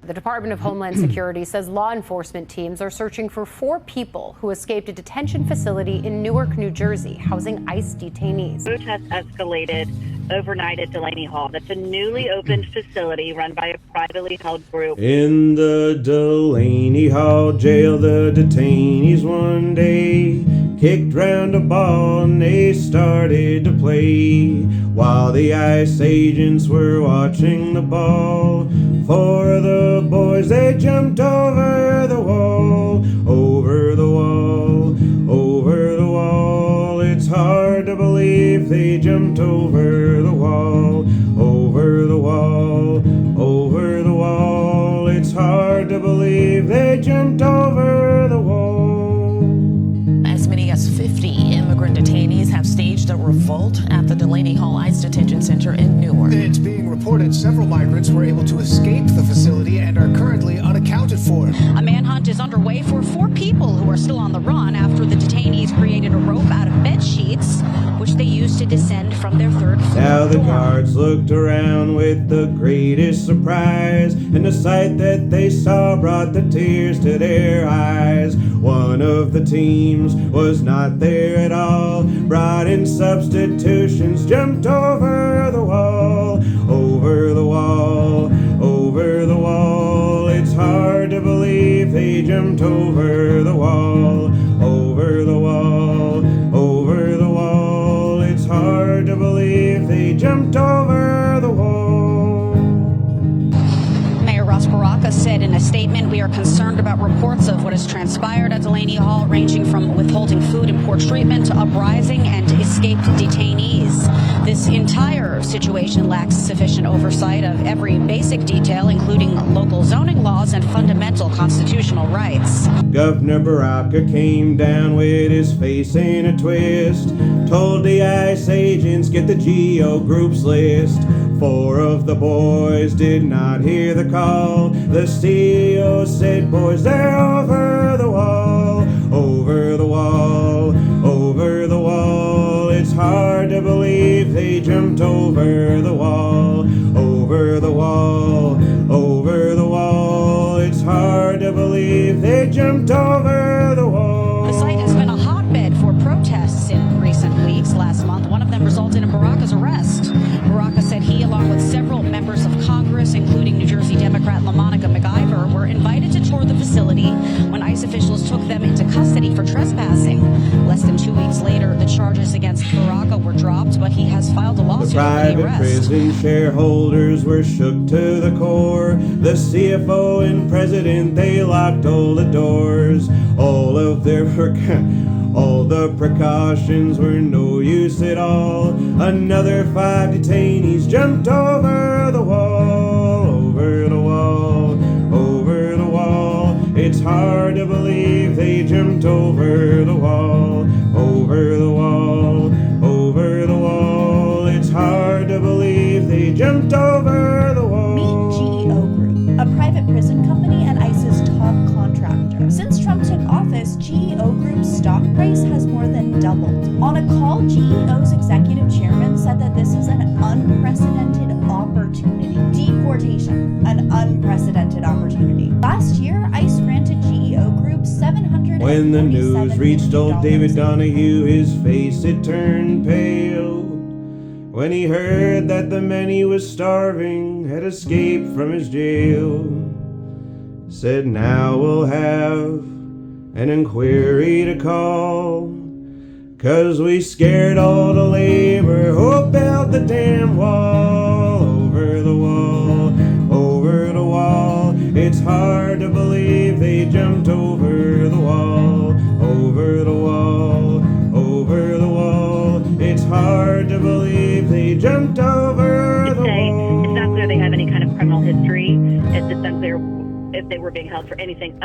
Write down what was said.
The Department of Homeland Security says law enforcement teams are searching for 4 people who escaped a detention facility in Newark, New Jersey, housing ICE detainees. Protests escalated overnight at Delaney Hall. That's a newly opened facility run by a privately held group. In the Delaney Hall jail, the detainees one day kicked round a ball and they started to play. While the ICE agents were watching the ball, 4 of the boys, they jumped over the wall, over the wall, over the wall. It's hard to believe they jumped over the wall, over the wall, over the wall. It's hard to believe they jumped over the wall. As many as 50 immigrant detainees have staged a revolt at the Delaney Hall ICE Detention Center in Newark. It's being reported several migrants were able to escape the facility and are currently unaccounted for. A manhunt is underway for 4 people who are still on the run after the detainees created a rope out of bed sheets, which they used to descend from their 3rd floor. Now the guards looked around with the greatest surprise, and the sight that they saw brought the tears to their eyes. One of the teams was not there at all, brought in substitutions, jumped over the wall, over the wall, over the wall. It's hard to believe they jumped over the wall, over the wall, over the wall. It's hard to believe they jumped over the wall. Mayor Ras Baraka said in a statement, "We are concerned about reports of what has transpired at Delaney Hall, ranging from withholding food and poor treatment to uprising and escaped detainees. This entire situation lacks sufficient oversight of every basic detail, including local zoning laws and fundamental constitutional rights." Governor Baraka came down with his face in a twist, told the ICE agents, get the GO groups list. 4 of the boys did not hear the call. The CEO said, boys, they're over the wall, over the wall, over the wall. It's hard to believe they jumped over the wall, over the wall, over the wall. It's hard to believe they jumped over the wall. The site has been a hotbed for protests in recent weeks. Last month, one of them resulted in Baraka's arrest. Baraka said he, along with several members of Congress, including New Jersey Democrat LaMonica McIver, were invited to tour the facility when ICE officials took them into custody for trespassing. Less than 2 weeks later, the charges against Baraka were dropped, but he has filed a lawsuit The over the private arrest. prison shareholders were shook to the core. The CFO and president, they locked all the doors. All of their all the precautions were no use at all. Another 5 detainees jumped over the wall, over the wall, over the wall. It's hard to believe they jumped over the wall, over the wall, over the wall. It's hard to believe they jumped over the wall. Meet GEO Group, a private prison company and ICE's top contractor. Since Trump took office, GEO Group's stock price has more than doubled. On a call, GEO's executive chairman said that this is an unprecedented opportunity. Deportation, an unprecedented opportunity. Last year, ICE granted GEO Group $747 When the news reached old David million. Donahue, his face it turned pale. When he heard that the men he was starving had escaped from his jail. Said now we'll have an inquiry to call, 'cause we scared all the labor who built the damn wall, over the wall, over the wall. It's hard to believe they jumped over the wall, over the wall, over the wall. It's hard to believe they jumped over the wall. It's not clear they have any kind of criminal history. It's unclear if they were being held for anything